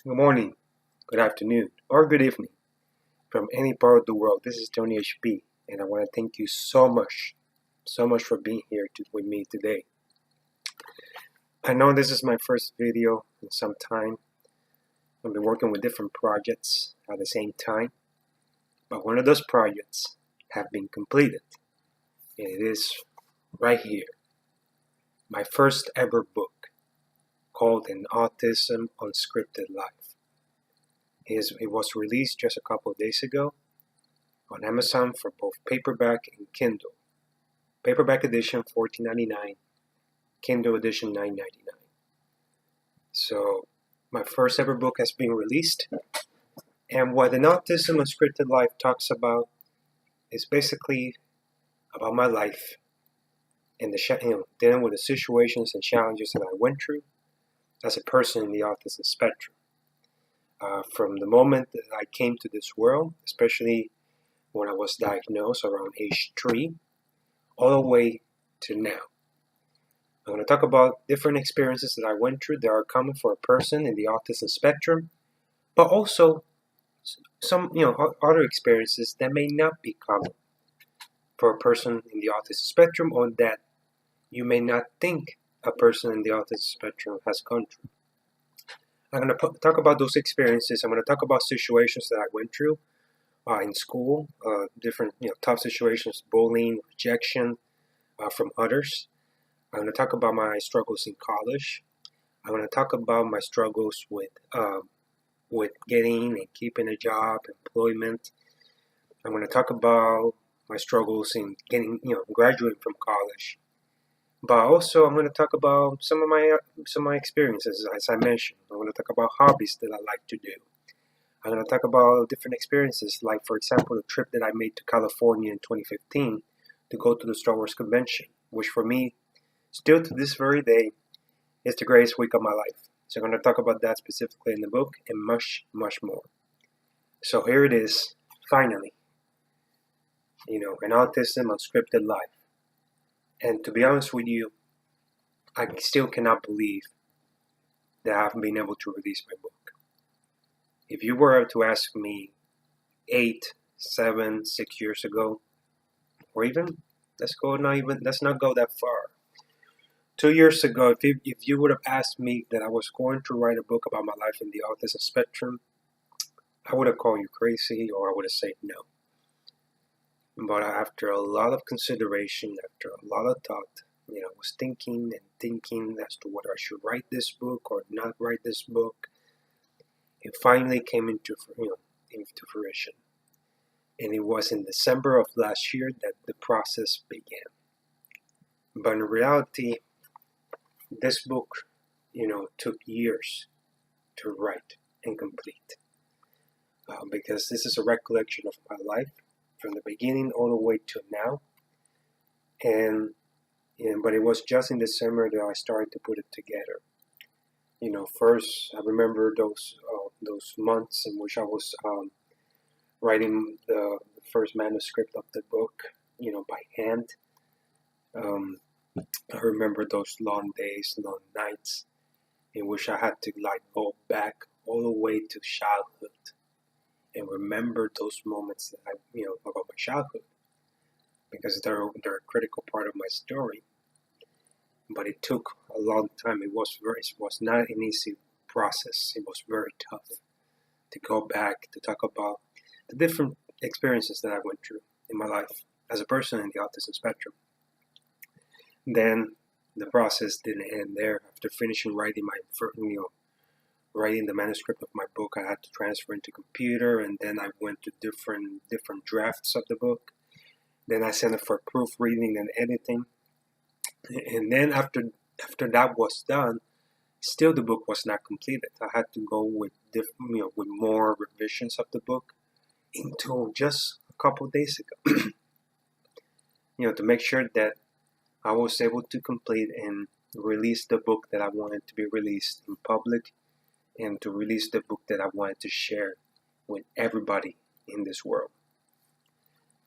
Good morning, good afternoon, or good evening from any part of the world. This is Tony HP, and I want to thank you so much for being here with me today. I know this is my first video in some time. I've been working with different projects at the same time, but one of those projects have been completed, and it is right here. My first ever book called An Autism Unscripted Life. It was released just a couple of days ago on Amazon for both paperback and Kindle. Paperback edition $14.99, Kindle edition $9.99. So my first ever book has been released, and what An Autism Unscripted Life talks about is basically about my life and dealing with the situations and challenges that I went through as a person in the autism spectrum. From the moment that I came to this world, especially when I was diagnosed around age 3, all the way to now. I'm going to talk about different experiences that I went through that are common for a person in the autism spectrum, but also some other experiences that may not be common for a person in the autism spectrum, or that you may not think a person in the autism spectrum has gone through. I'm going to talk about those experiences. I'm going to talk about situations that I went through in school, different tough situations, bullying, rejection from others. I'm going to talk about my struggles in college. I'm going to talk about my struggles with getting and keeping a job, employment. I'm going to talk about my struggles in graduating from college. But also, I'm going to talk about some of my experiences, as I mentioned. I'm going to talk about hobbies that I like to do. I'm going to talk about different experiences, like, for example, the trip that I made to California in 2015 to go to the Star Wars convention, which for me, still to this very day, is the greatest week of my life. So I'm going to talk about that specifically in the book and much, much more. So here it is, finally. An Autism Unscripted Life. And to be honest with you, I still cannot believe that I haven't been able to release my book. If you were to ask me 8, 7, 6 years ago, or even, let's not go that far. 2 years ago, if you would have asked me that I was going to write a book about my life in the autism spectrum, I would have called you crazy, or I would have said no. But after a lot of consideration, after a lot of thought, I was thinking as to whether I should write this book or not write this book. It finally came into fruition. And it was in December of last year that the process began. But in reality, this book, took years to write and complete. Because this is a recollection of my life from the beginning all the way to now. But it was just in December that I started to put it together. First I remember those months in which I was writing the first manuscript of the book, by hand. I remember those long days, long nights, in which I had to go back all the way to childhood and remember those moments that about my childhood, because they're a critical part of my story. But it took a long time. It was not an easy process. It was very tough to go back to talk about the different experiences that I went through in my life as a person in the autism spectrum. Then the process didn't end there. After finishing writing writing the manuscript of my book, I had to transfer into computer, and then I went to different drafts of the book. Then I sent it for proofreading and editing. And then after that was done, still the book was not completed. I had to go with with more revisions of the book until just a couple of days ago. To make sure that I was able to complete and release the book that I wanted to be released in public, and to release the book that I wanted to share with everybody in this world.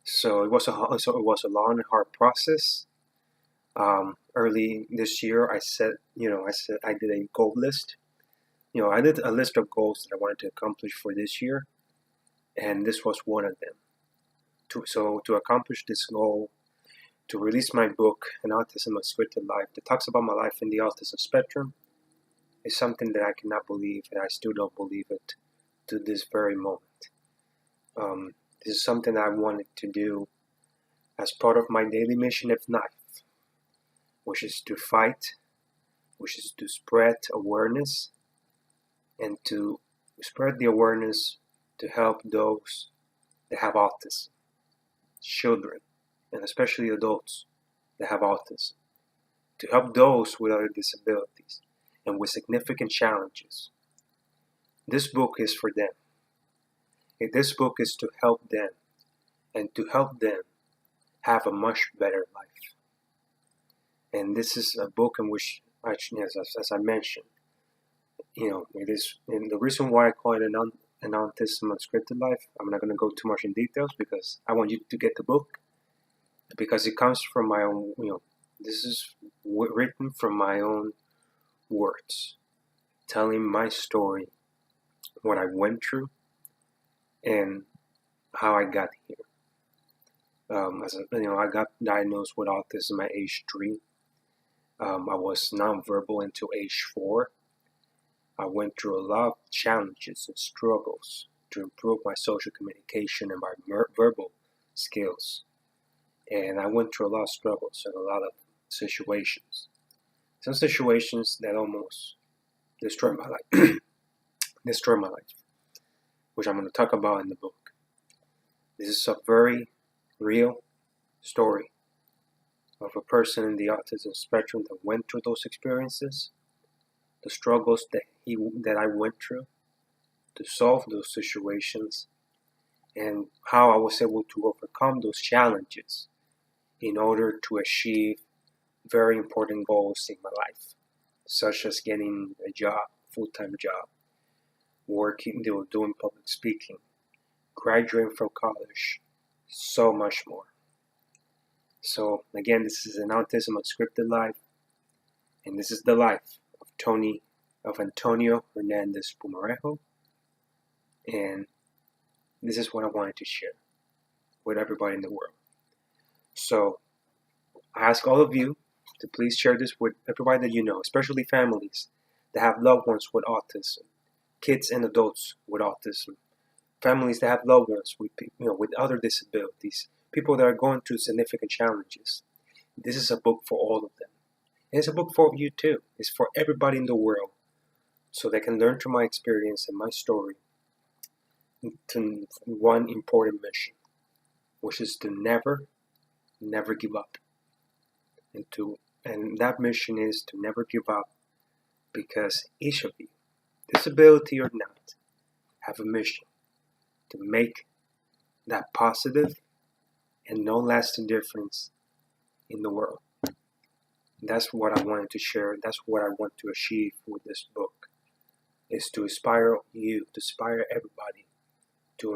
So it was a long and hard process. Early this year, I did a goal list I did a list of goals that I wanted to accomplish for this year, and this was one of them. To accomplish this goal, to release my book, An Autism Unscripted Life, that talks about my life in the autism spectrum, is something that I cannot believe, and I still don't believe it to this very moment. This is something I wanted to do as part of my daily mission of life, which is to fight, which is to spread awareness, and to spread the awareness to help those that have autism, children, and especially adults that have autism, to help those with other disabilities and with significant challenges. This book is for them. This book is to help them and to help them have a much better life. And this is a book in which, as I mentioned, it is, and the reason why I call it an Autism Unscripted Life, I'm not going to go too much in details because I want you to get the book, because it comes from my own, this is written from my own words, telling my story, what I went through, and how I got here. I got diagnosed with autism at age 3. I was nonverbal until age 4. I went through a lot of challenges and struggles to improve my social communication and my verbal skills. And I went through a lot of struggles and a lot of situations. Some situations that almost destroyed my life. Which I'm going to talk about in the book. This is a very real story of a person in the autism spectrum that went through those experiences, the struggles that I went through to solve those situations, and how I was able to overcome those challenges in order to achieve very important goals in my life, such as getting a job, full-time job, working, doing public speaking, graduating from college, so much more. So again, this is an Autism Unscripted Life, and this is the life of Antonio Hernandez Pumarejo, and this is what I wanted to share with everybody in the world. So I ask all of you to please share this with everybody that you know, especially families that have loved ones with autism, kids and adults with autism, families that have loved ones with other disabilities, people that are going through significant challenges. This is a book for all of them. And it's a book for you too. It's for everybody in the world, so they can learn from my experience and my story to one important mission, which is to never give up. And that mission is to never give up, because each of you, disability or not, have a mission to make that positive and no lasting difference in the world. That's what I wanted to share. That's what I want to achieve with this book, is to inspire you, to inspire everybody to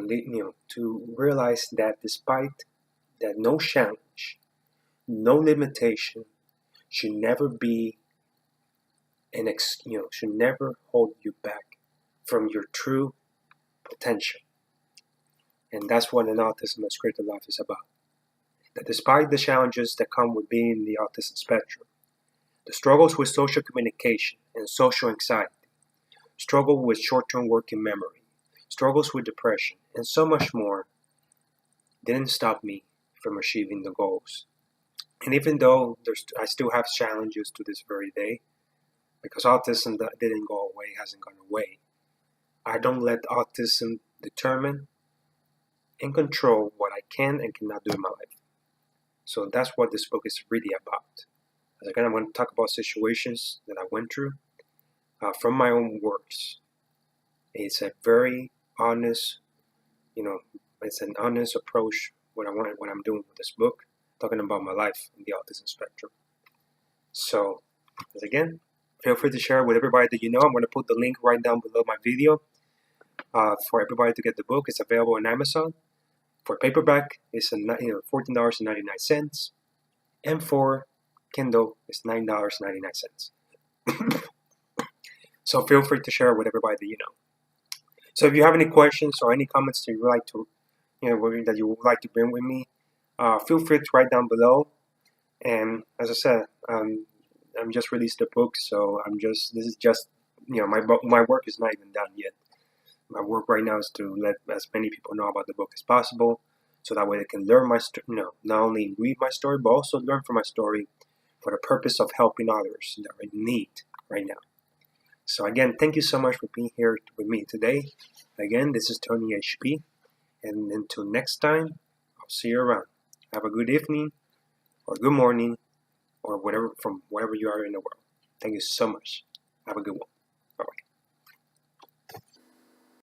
realize that despite that, no challenge, no limitation should never be should never hold you back from your true potential. And that's what an Autism Unscripted Life is about. That despite the challenges that come with being in the autism spectrum, the struggles with social communication and social anxiety, struggle with short-term working memory, struggles with depression, and so much more, didn't stop me from achieving the goals. And even though I still have challenges to this very day, because autism didn't go away, hasn't gone away, I don't let autism determine and control what I can and cannot do in my life. So that's what this book is really about. Again, I'm going to talk about situations that I went through from my own words. It's a very honest, it's an honest approach what I'm doing with this book, talking about my life in the autism spectrum. So, again, feel free to share with everybody that you know. I'm going to put the link right down below my video for everybody to get the book. It's available on Amazon. For paperback, it's $14.99, and for Kindle, it's $9.99. So feel free to share with everybody that you know. So if you have any questions or any comments that you would like to, that you would like to bring with me, feel free to write down below. And as I said, I'm just released a book, so this is just, my work is not even done yet. My work right now is to let as many people know about the book as possible, so that way they can learn not only read my story, but also learn from my story for the purpose of helping others that are in need right now. So again, thank you so much for being here with me today. Again, this is Tony HP, and until next time, I'll see you around. Have a good evening, or good morning, or whatever, from wherever you are in the world. Thank you so much. Have a good one.